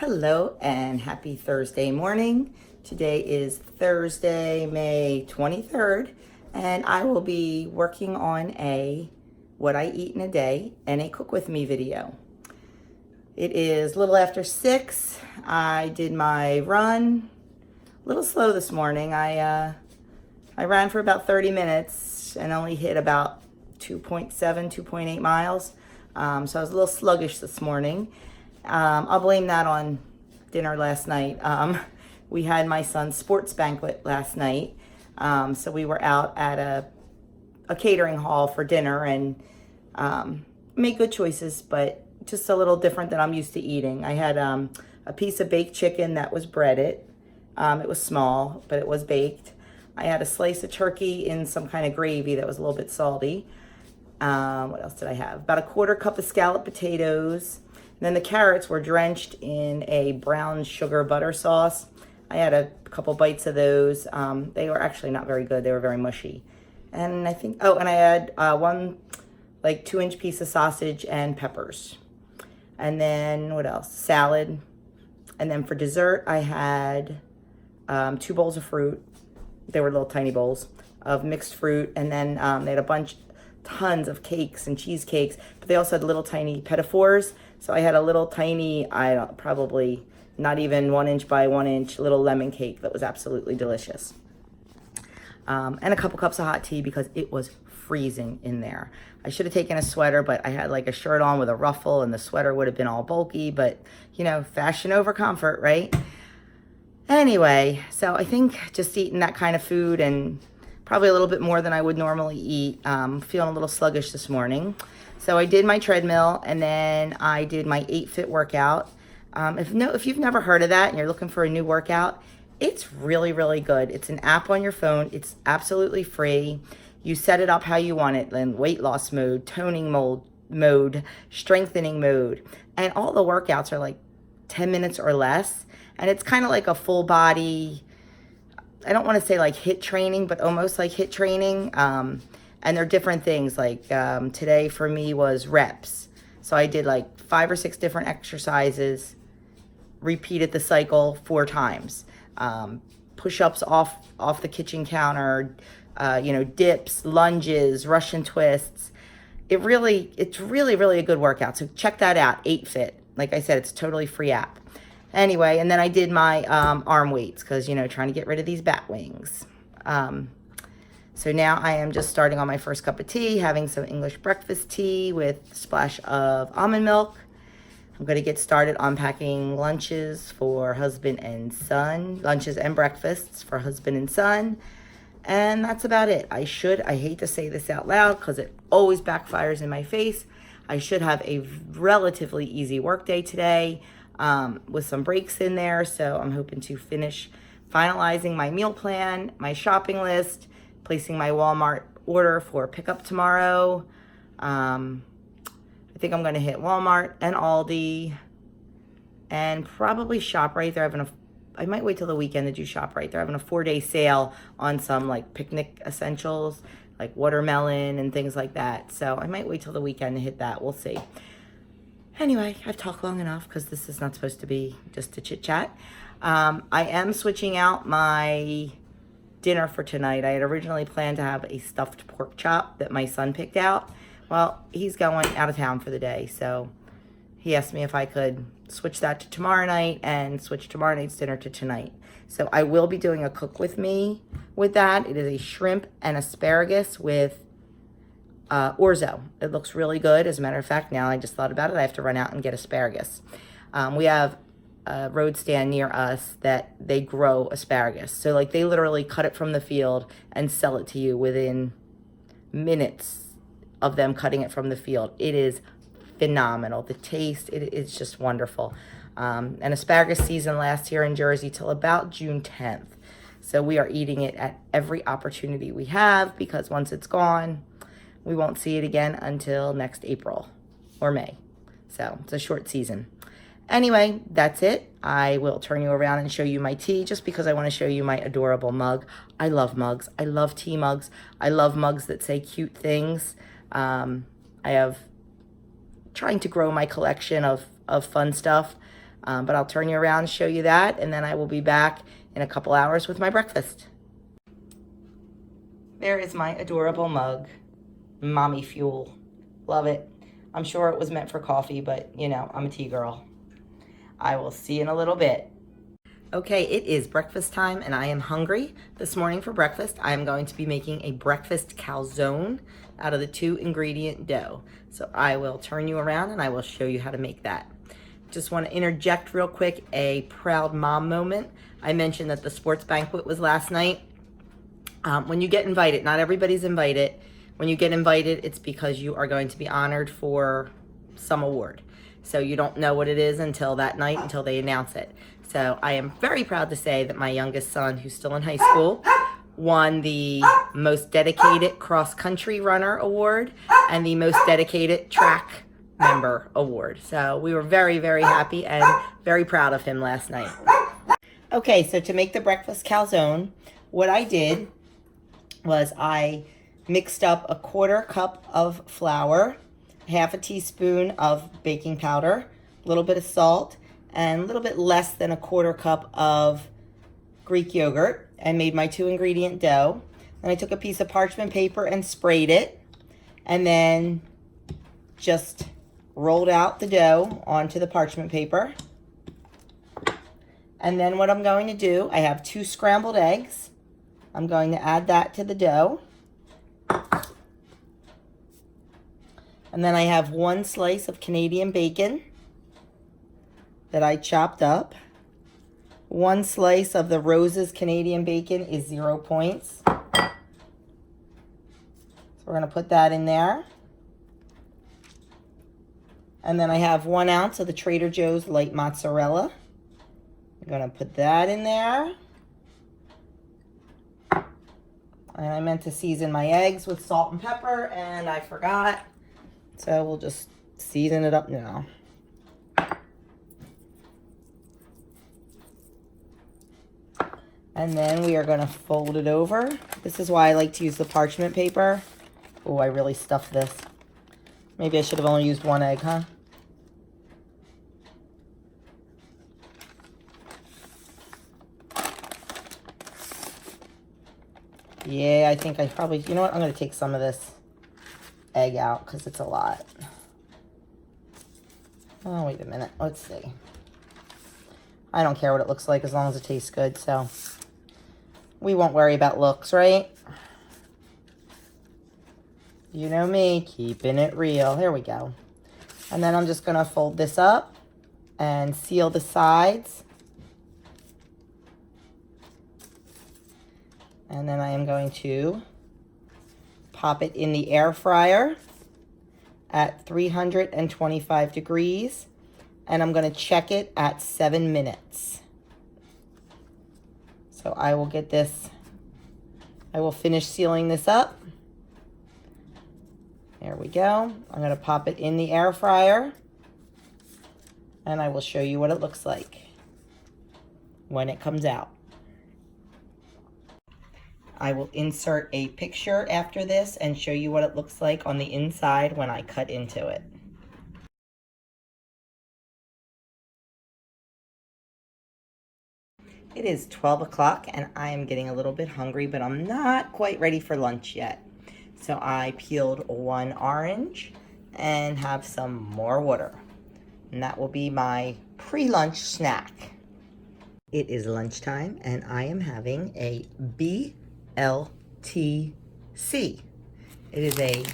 Hello and happy Thursday morning. Today is Thursday, May 23rd, and I will be working on a what I eat in a day and a cook with me video. It is a little after 6. I did my run. A little slow this morning. I ran for about 30 minutes and only hit about 2.7, 2.8 miles. So I was a little sluggish this morning. I'll blame that on dinner last night. We had my son's sports banquet last night. So we were out at a catering hall for dinner and made good choices, but just a little different than I'm used to eating. I had a piece of baked chicken that was breaded. It was small, but it was baked. I had a slice of turkey in some kind of gravy that was a little bit salty. What else did I have? About a quarter cup of scalloped potatoes. And then the carrots were drenched in a brown sugar butter sauce. I had a couple bites of those. They were actually not very good. They were very mushy. And I think, and I had one 2-inch piece of sausage and peppers. And then what else? Salad. And then for dessert, I had 2 bowls of fruit. They were little tiny bowls of mixed fruit. And then they had tons of cakes and cheesecakes, but they also had little tiny petit fours. So I had a little tiny, probably not even 1 inch by 1 inch little lemon cake that was absolutely delicious. And a couple cups of hot tea because it was freezing in there. I should have taken a sweater, but I had a shirt on with a ruffle and the sweater would have been all bulky, but fashion over comfort, right? Anyway, so I think just eating that kind of food and probably a little bit more than I would normally eat. Feeling a little sluggish this morning. So I did my treadmill and then I did my 8-Fit workout. If you've never heard of that and you're looking for a new workout, it's really, really good. It's an app on your phone. It's absolutely free. You set it up how you want it in weight loss mode, toning mode, strengthening mode. And all the workouts are 10 minutes or less. And it's kind of like a full body, I don't want to say HIIT training, but almost like HIIT training. And they're different things. Today for me was reps. So I did 5 or 6 different exercises, repeated the cycle 4 times. Push-ups off the kitchen counter, dips, lunges, Russian twists. It's really, really a good workout. So check that out, 8-Fit. Like I said, it's a totally free app. Anyway, and then I did my arm weights because, trying to get rid of these bat wings. So now I am just starting on my first cup of tea, having some English breakfast tea with a splash of almond milk. I'm going to get started on packing lunches for husband and son, lunches and breakfasts for husband and son. And that's about it. I hate to say this out loud because it always backfires in my face. I should have a relatively easy work day today. With some breaks in there. So I'm hoping to finish finalizing my meal plan, my shopping list, placing my Walmart order for pickup tomorrow. I think I'm going to hit Walmart and Aldi and probably ShopRite. I might wait till the weekend to do ShopRite. They're having a 4-day sale on some picnic essentials, like watermelon and things like that. So I might wait till the weekend to hit that. We'll see. Anyway, I've talked long enough because this is not supposed to be just a chit chat. I am switching out my dinner for tonight. I had originally planned to have a stuffed pork chop that my son picked out. Well, he's going out of town for the day, so he asked me if I could switch that to tomorrow night and switch tomorrow night's dinner to tonight. So I will be doing a cook with me with that. It is a shrimp and asparagus with orzo. It looks really good. As a matter of fact, now I just thought about it, I have to run out and get asparagus. We have a road stand near us that they grow asparagus. So they literally cut it from the field and sell it to you within minutes of them cutting it from the field. It is phenomenal. The taste, it is just wonderful. And asparagus season lasts here in Jersey till about June 10th. So we are eating it at every opportunity we have because once it's gone, we won't see it again until next April or May. So it's a short season. Anyway, that's it. I will turn you around and show you my tea just because I want to show you my adorable mug. I love mugs. I love tea mugs. I love mugs that say cute things. I have trying to grow my collection of fun stuff. But I'll turn you around and show you that, and then I will be back in a couple hours with my breakfast. There is my adorable mug. Mommy fuel. Love it. I'm sure it was meant for coffee, but you know, I'm a tea girl. I will see you in a little bit. Okay, it is breakfast time and I am hungry. This morning for breakfast, I am going to be making a breakfast calzone out of the 2-ingredient dough. So I will turn you around and I will show you how to make that. Just want to interject real quick a proud mom moment. I mentioned that the sports banquet was last night. When you get invited, not everybody's invited. When you get invited, it's because you are going to be honored for some award. So you don't know what it is until that night, until they announce it. So I am very proud to say that my youngest son, who's still in high school, won the most dedicated cross-country runner award and the most dedicated track member award. So we were very, very happy and very proud of him last night. Okay, so to make the breakfast calzone, what I did was I mixed up a 1/4 cup of flour, 1/2 teaspoon of baking powder, a little bit of salt, and a little bit less than a 1/4 cup of Greek yogurt, and made my 2-ingredient dough. Then I took a piece of parchment paper and sprayed it, and then just rolled out the dough onto the parchment paper. And then what I'm going to do, I have 2 scrambled eggs. I'm going to add that to the dough. And then I have 1 slice of Canadian bacon that I chopped up. 1 slice of the Rose's Canadian bacon is 0 points. So we're going to put that in there. And then I have 1 ounce of the Trader Joe's light mozzarella. I'm going to put that in there. And I meant to season my eggs with salt and pepper, and I forgot. So we'll just season it up now. And then we are going to fold it over. This is why I like to use the parchment paper. Oh, I really stuffed this. Maybe I should have only used 1 egg, huh? Yeah, I think I probably, you know what? I'm going to take some of this egg out because it's a lot. Oh, wait a minute. Let's see. I don't care what it looks like as long as it tastes good, so we won't worry about looks, right? You know me, keeping it real. Here we go. And then I'm just going to fold this up and seal the sides. And then I am going to pop it in the air fryer at 325 degrees. And I'm going to check it at 7 minutes. So I will get this, I will finish sealing this up. There we go. I'm going to pop it in the air fryer. And I will show you what it looks like when it comes out. I will insert a picture after this and show you what it looks like on the inside when I cut into it. It is 12 o'clock and I am getting a little bit hungry, but I'm not quite ready for lunch yet. So I peeled 1 orange and have some more water. And that will be my pre-lunch snack. It is lunchtime and I am having a BLTC. It is a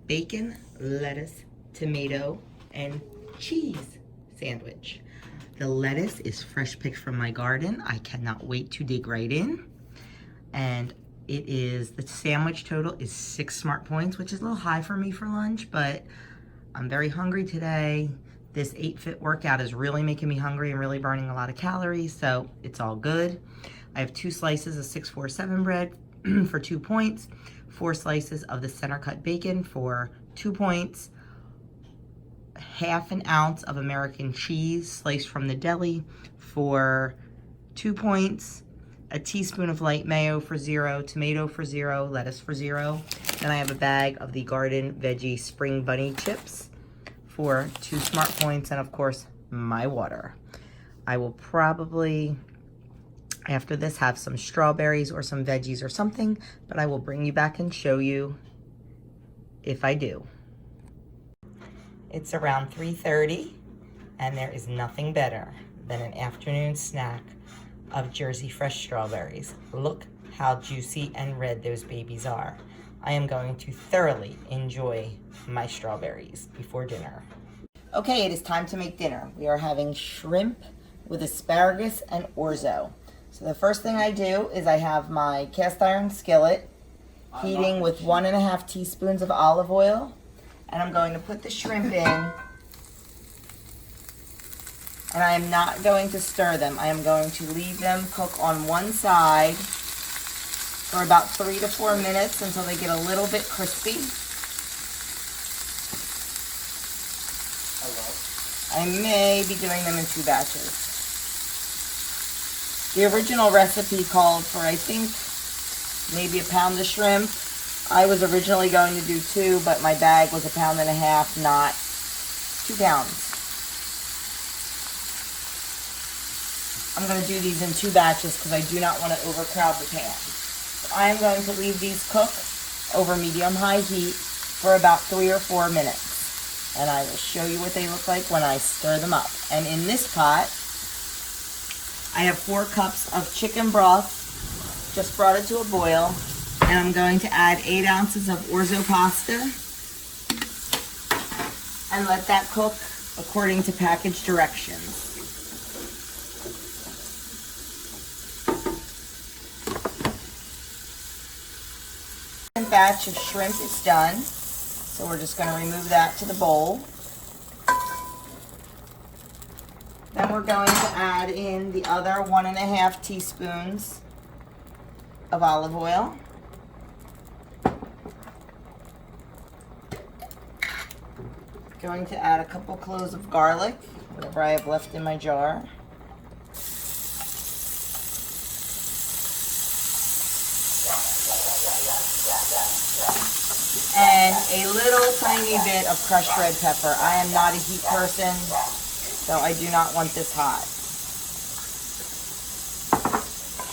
bacon, lettuce, tomato, and cheese sandwich. The lettuce is fresh picked from my garden. I cannot wait to dig right in. And it is, the sandwich total is 6 smart points, which is a little high for me for lunch, but I'm very hungry today. This 8-Fit workout is really making me hungry and really burning a lot of calories, so it's all good. I have 2 slices of 647 bread for 2 points, 4 slices of the center cut bacon for 2 points, 1/2 ounce of American cheese sliced from the deli for 2 points, a teaspoon of light mayo for 0, tomato for 0, lettuce for 0. Then I have a bag of the Garden Veggie Spring Bunny chips for 2 smart points, and of course, my water. I will probably, after this, have some strawberries or some veggies or something, but I will bring you back and show you if I do. It's around 3:30, and there is nothing better than an afternoon snack of Jersey Fresh strawberries. Look how juicy and red those babies are. I am going to thoroughly enjoy my strawberries before dinner. Okay, it is time to make dinner. We are having shrimp with asparagus and orzo. So the first thing I do is I have my cast iron skillet heating with 1.5 teaspoons of olive oil, and I'm going to put the shrimp in, and I am not going to stir them. I am going to leave them cook on one side for about 3 to 4 minutes until they get a little bit crispy. I may be doing them in 2 batches. The original recipe called for, I think, maybe a pound of shrimp. I was originally going to do 2, but my bag was 1.5 pounds, not 2 pounds. I'm going to do these in 2 batches because I do not want to overcrowd the pan. So I am going to leave these cook over medium-high heat for about 3 or 4 minutes. And I will show you what they look like when I stir them up. And in this pot, I have 4 cups of chicken broth. Just brought it to a boil. And I'm going to add 8 ounces of orzo pasta. And let that cook according to package directions. Second batch of shrimp is done. So we're just going to remove that to the bowl. Then we're going to add in the other 1.5 teaspoons of olive oil. Going to add a couple cloves of garlic, whatever I have left in my jar. And a little tiny bit of crushed red pepper. I am not a heat person, so I do not want this hot.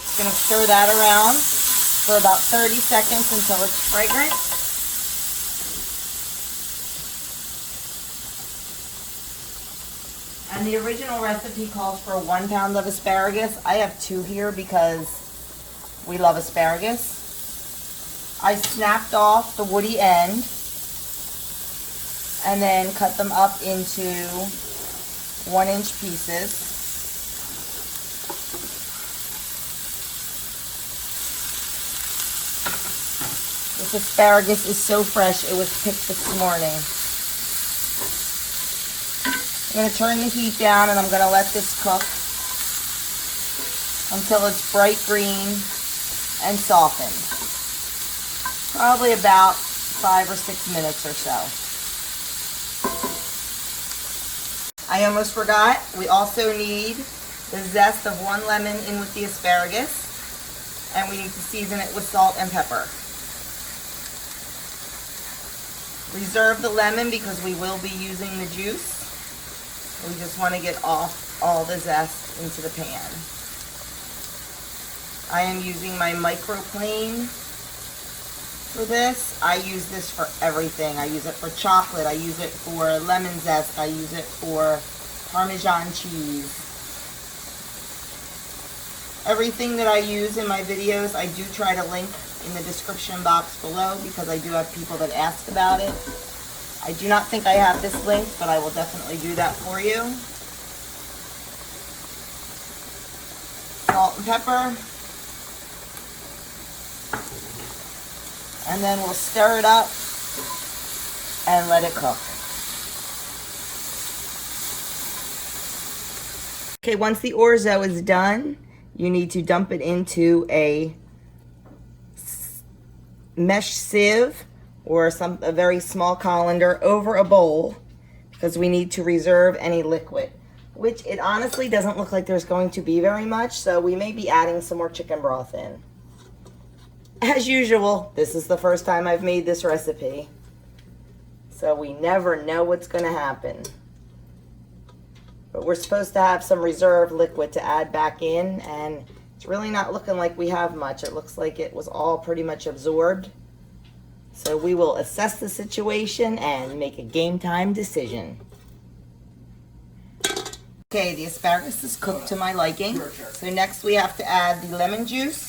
Just going to stir that around for about 30 seconds until it's fragrant. And the original recipe calls for 1 pound of asparagus. I have 2 here because we love asparagus. I snapped off the woody end and then cut them up into 1-inch pieces. This asparagus is so fresh, it was picked this morning. I'm going to turn the heat down and I'm going to let this cook until it's bright green and softened. Probably about 5 or 6 minutes or so. I almost forgot, we also need the zest of 1 lemon in with the asparagus, and we need to season it with salt and pepper. Reserve the lemon because we will be using the juice. We just want to get off all the zest into the pan. I am using my Microplane for this. I use this for everything. I use it for chocolate. I use it for lemon zest. I use it for Parmesan cheese. Everything that I use in my videos, I do try to link in the description box below because I do have people that ask about it. I do not think I have this linked, but I will definitely do that for you. Salt and pepper. And then we'll stir it up and let it cook. Okay, once the orzo is done, you need to dump it into a mesh sieve or a very small colander over a bowl because we need to reserve any liquid, which it honestly doesn't look like there's going to be very much, so we may be adding some more chicken broth in. As usual, this is the first time I've made this recipe, so we never know what's going to happen. But we're supposed to have some reserve liquid to add back in, and it's really not looking like we have much. It looks like it was all pretty much absorbed. So we will assess the situation and make a game time decision. Okay, the asparagus is cooked to my liking. So next we have to add the lemon juice.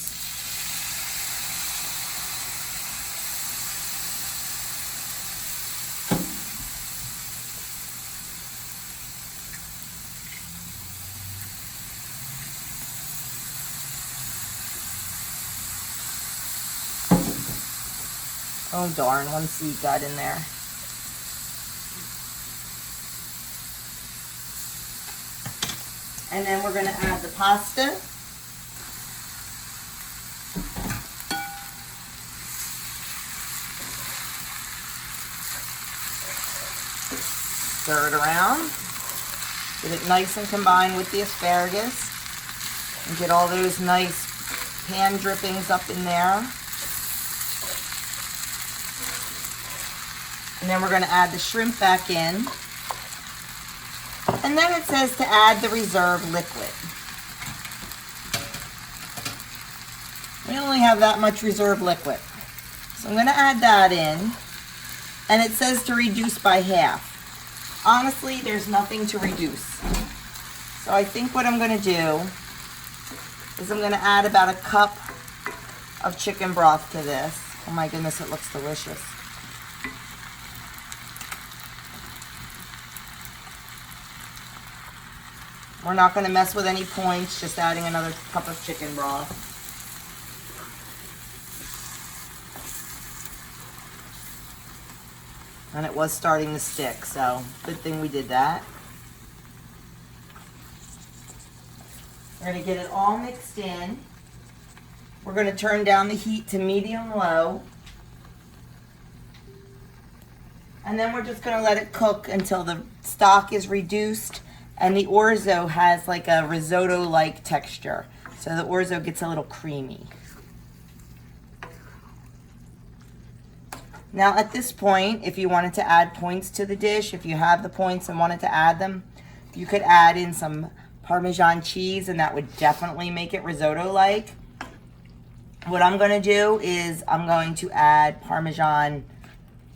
Oh darn, one seed got in there. And then we're going to add the pasta. Stir it around. Get it nice and combined with the asparagus. And get all those nice pan drippings up in there. And then we're going to add the shrimp back in. And then it says to add the reserve liquid. We only have that much reserve liquid. So I'm going to add that in. And it says to reduce by half. Honestly, there's nothing to reduce. So I think what I'm going to do is I'm going to add about a cup of chicken broth to this. Oh my goodness, it looks delicious. We're not going to mess with any points, just adding another cup of chicken broth. And it was starting to stick, so good thing we did that. We're going to get it all mixed in. We're going to turn down the heat to medium-low. And then we're just going to let it cook until the stock is reduced and the orzo has like a risotto-like texture. So the orzo gets a little creamy. Now at this point, if you wanted to add points to the dish, if you have the points and wanted to add them, you could add in some Parmesan cheese and that would definitely make it risotto-like. What I'm gonna do is I'm going to add Parmesan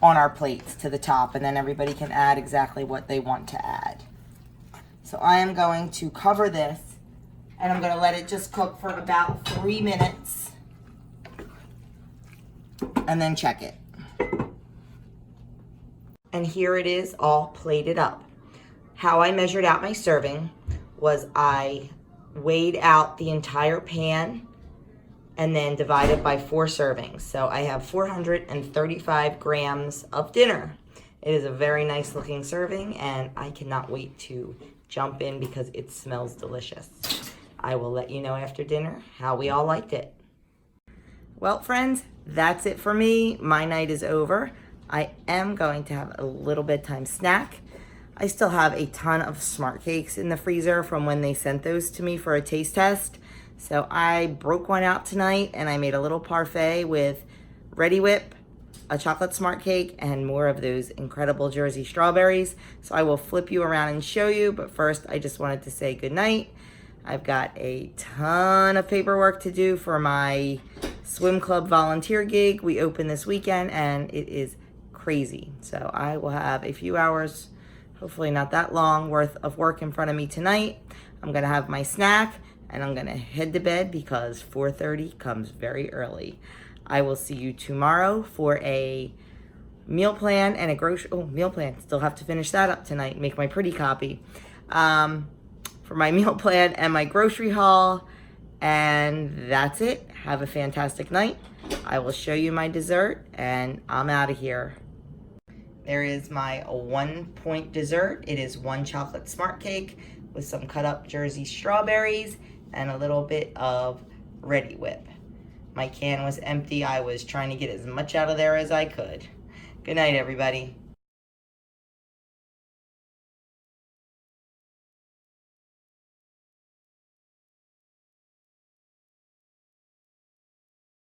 on our plates to the top, and then everybody can add exactly what they want to add. So I am going to cover this and I'm going to let it just cook for about 3 minutes and then check it. And here it is all plated up. How I measured out my serving was I weighed out the entire pan and then divided by 4 servings. So I have 435 grams of dinner. It is a very nice looking serving and I cannot wait to jump in because it smells delicious. I will let you know after dinner how we all liked it. Well, friends, that's it for me. My night is over. I am going to have a little bedtime snack. I still have a ton of Smart Cakes in the freezer from when they sent those to me for a taste test. So I broke one out tonight and I made a little parfait with Ready Whip, a chocolate Smart Cake, and more of those incredible Jersey strawberries. So I will flip you around and show you, but first I just wanted to say good night. I've got a ton of paperwork to do for my swim club volunteer gig. We open this weekend and it is crazy. So I will have a few hours, hopefully not that long, worth of work in front of me tonight. I'm gonna have my snack and I'm gonna head to bed because 4:30 comes very early. I will see you tomorrow for a meal plan and a grocery, meal plan. Still have to finish that up tonight, make my pretty copy. For my meal plan and my grocery haul. And that's it. Have a fantastic night. I will show you my dessert and I'm out of here. There is my 1-point dessert. It is 1 chocolate Smart Cake with some cut up Jersey strawberries and a little bit of Ready Whip. My can was empty. I was trying to get as much out of there as I could. Good night, everybody.